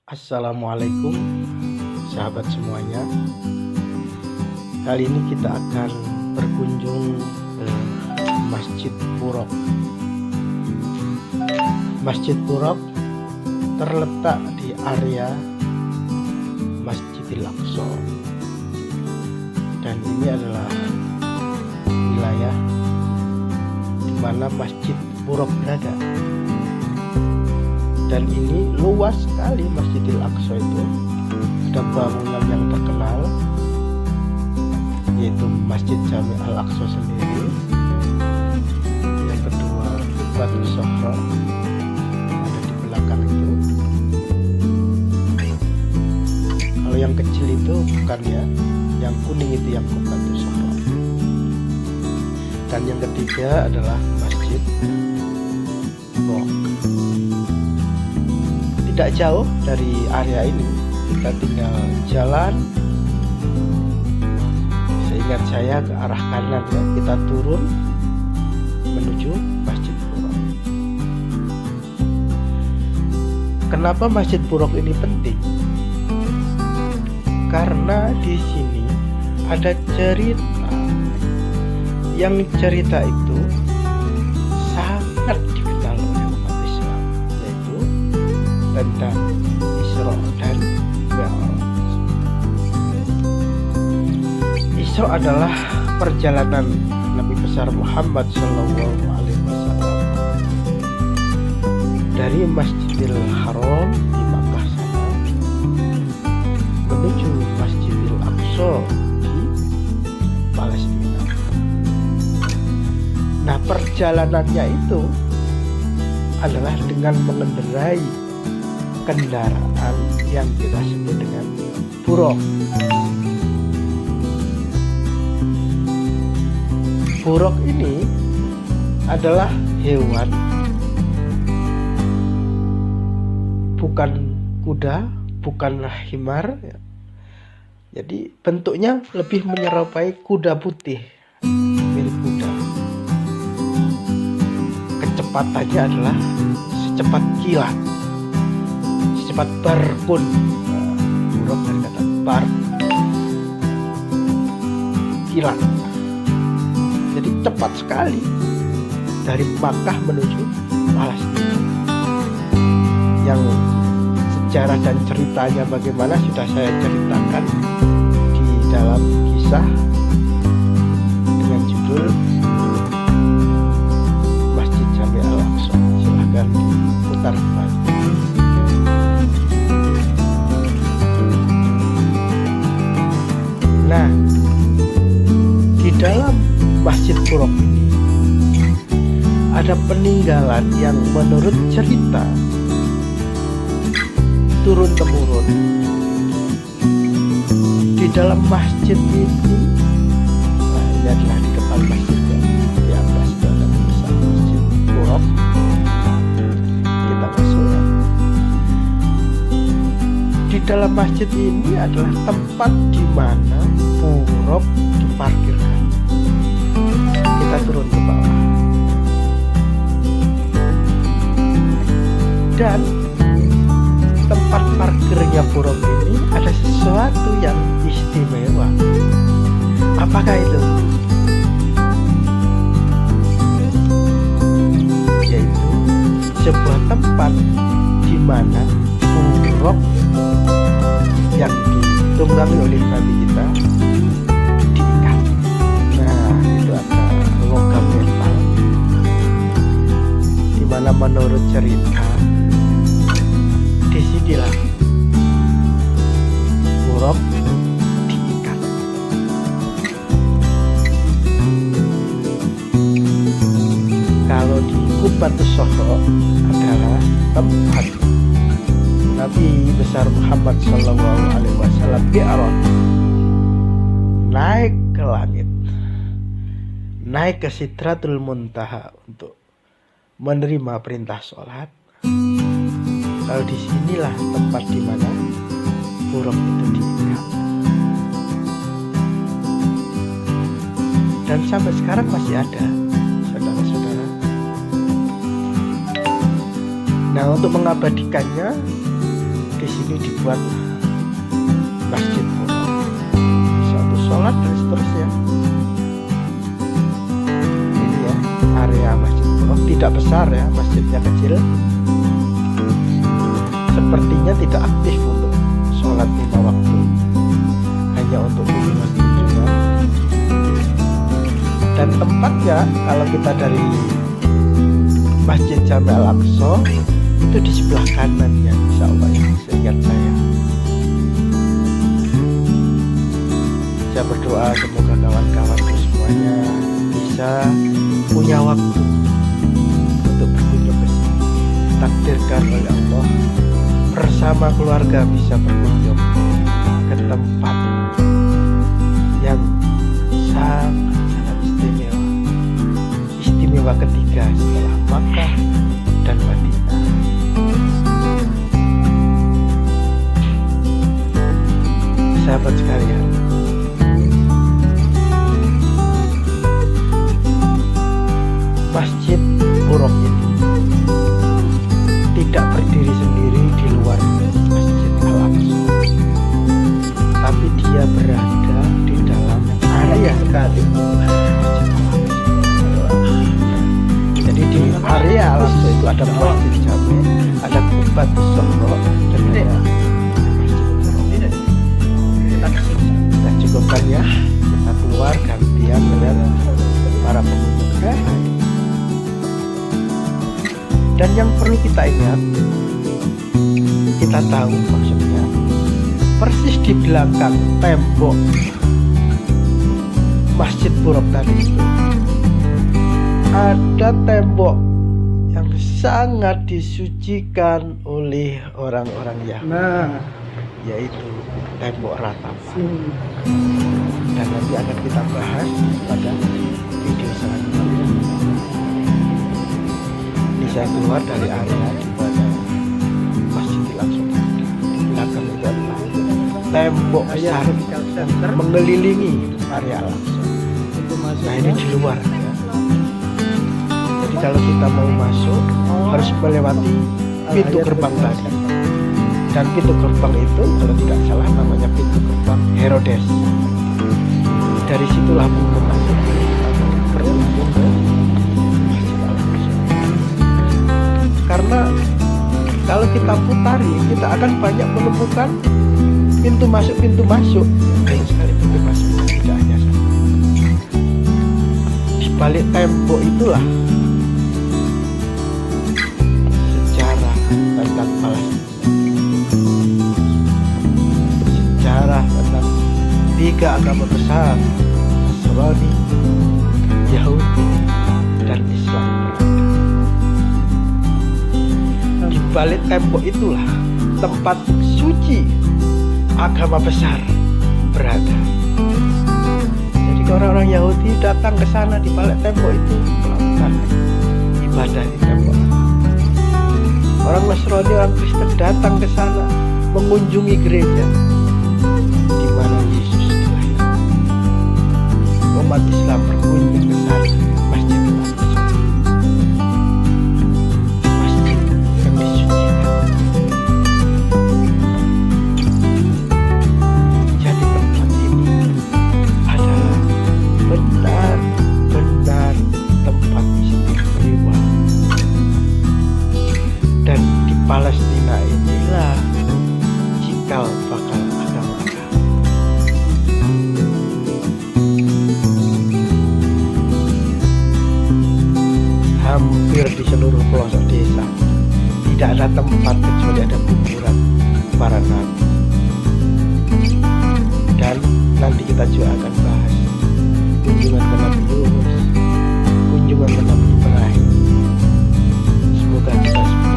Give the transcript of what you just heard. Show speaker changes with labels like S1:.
S1: Assalamualaikum sahabat semuanya. Kali ini kita akan berkunjung ke Masjid Purok. Masjid Purok terletak di area Masjidil Aqsa, dan ini adalah wilayah di mana Masjid Purok berada. Dan ini luas sekali Masjidil Aqsa itu. Ada bangunan yang terkenal, yaitu Masjid Jami Al-Aqsa sendiri. Yang kedua, Batu Sohro ada di belakang itu. Kalau yang kecil itu bukan ya, yang kuning itu yang Batu Sohro. Dan yang ketiga adalah Masjid Purok. Tidak jauh dari area ini, kita tinggal jalan. Seingat saya ke arah kanan ya, kita turun menuju Masjid Purok. Kenapa Masjid Purok ini penting? Karena di sini ada cerita, yang cerita itu sangat dikenal oleh umat Islam, yaitu tentang Isra dan Mi'raj. Isra adalah perjalanan Nabi besar Muhammad SAW dari Masjidil Haram di Makkah sana menuju Masjidil Aqsa di Palestina. Nah, perjalanannya itu adalah dengan mengendarai kendaraan yang kita sebut dengan buruk. Buruk ini adalah hewan, bukan kuda, bukan himar ya. Jadi bentuknya lebih menyerupai kuda putih, mirip kuda. Kecepatannya adalah secepat kilat, secepat barkun. Buruk dari kata bar, kilat. Jadi cepat sekali dari Makkah menuju Palestina. Yang sejarah dan ceritanya bagaimana sudah saya ceritakan di dalam kisah dengan judul Masjid Jami Al-Aqsa. Silahkan diputar kembali. Nah, di dalam Masjid Purok ini ada peninggalan yang menurut cerita turun temurun. Di dalam masjid ini, nah ini adalah di depan masjidnya, di atas itu ada tulisan Masjid Purok. Kita masuk ya. Di dalam masjid ini adalah tempat di mana Purok diparkirkan. Kita turun ke bawah. Dan tempat parkirnya Purok ini ada sesuatu yang istimewa. Apakah itu? Yaitu sebuah tempat di mana Purok yang ditunggangi oleh Nabi kita diikat. Nah, itu ada logam metal di mana menurut cerita disinilah Purok diikat. Kalau di Batu Sohro adalah tempat Nabi besar Muhammad SAW Mi'raj, naik ke langit, naik ke Sidratul Muntaha untuk menerima perintah sholat. Kalau disinilah tempat di mana Purok itu diikat. Dan sampai sekarang masih ada, saudara-saudara. Nah, untuk mengabadikannya di sini dibuat masjid pura, satu sholat dan seterusnya. Ini ya area masjid pura, tidak besar ya, masjidnya kecil. Sepertinya tidak aktif untuk sholat 5 waktu, hanya untuk kunjungan-kunjungan. Dan tempatnya kalau kita dari Masjid Jami Al-Aqsa itu di sebelah kanan ya, insya Allah ya, seingat saya. Saya berdoa semoga kawan-kawanku semuanya bisa punya waktu untuk berkunjung ke sini. Takdirkan oleh Allah bersama keluarga bisa berkunjung ke tempat yang sangat istimewa ketiga setelah Makkah dan Madinah. Sahabat sekalian, Masjid Buruk ini tidak berdiri sendiri di luar Masjid Al-Aqsa, tapi dia berada di dalam area sekali Masjid Al-Aqsa. Jadi di area Al-Aqsa itu ada Masjid Jami, ada Qubatus Sughra, dan ada Masjid Buruk. Kita cukupkan ya, kita keluar gantian dengan para pengunjung. Dan yang perlu kita ingat, kita tahu maksudnya, persis di belakang tembok Masjid Buruk tadi itu ada tembok yang sangat disucikan oleh orang-orang Yahudi, yaitu tembok ratapan. Dan nanti akan kita bahas pada video selanjutnya. Saya keluar dari area di mana Masjid Al-Aqsa. Di belakang itu adalah tembok besar mengelilingi area Al-Aqsa. Nah ini di luar ya. Jadi kalau kita mau masuk harus melewati pintu gerbang tadi. Dan pintu gerbang itu kalau tidak salah namanya pintu gerbang Herodes. Dari situlah pintu masuk berujung ke karena kalau kita putari kita akan banyak menemukan pintu masuk banyak sekali pintu masuk, tidak hanya satu. Di balik tembok itulah sejarah tentang Palestina, sejarah tentang 3 agama besar, Nasrani, Yahudi, dan Islam. Di balik tembok itulah tempat suci agama besar berada. Jadi orang-orang Yahudi datang ke sana di balik tembok itu melakukan ibadah di tembok. Orang Nasrani, orang Kristen datang ke sana mengunjungi gereja di mana Yesus dilahirkan. Umat Islam berkunjung ke sana, Masjid Al-Aqsa. Palestina inilah cikal bakal agama-agama. Hampir di seluruh pelosok desa tidak ada tempat kecuali ada kuburan para nabi. Dan nanti kita juga akan bahas kunjungan ke Nabi Yunus, kunjungan ke Nabi Ibrahim. Semoga kita semua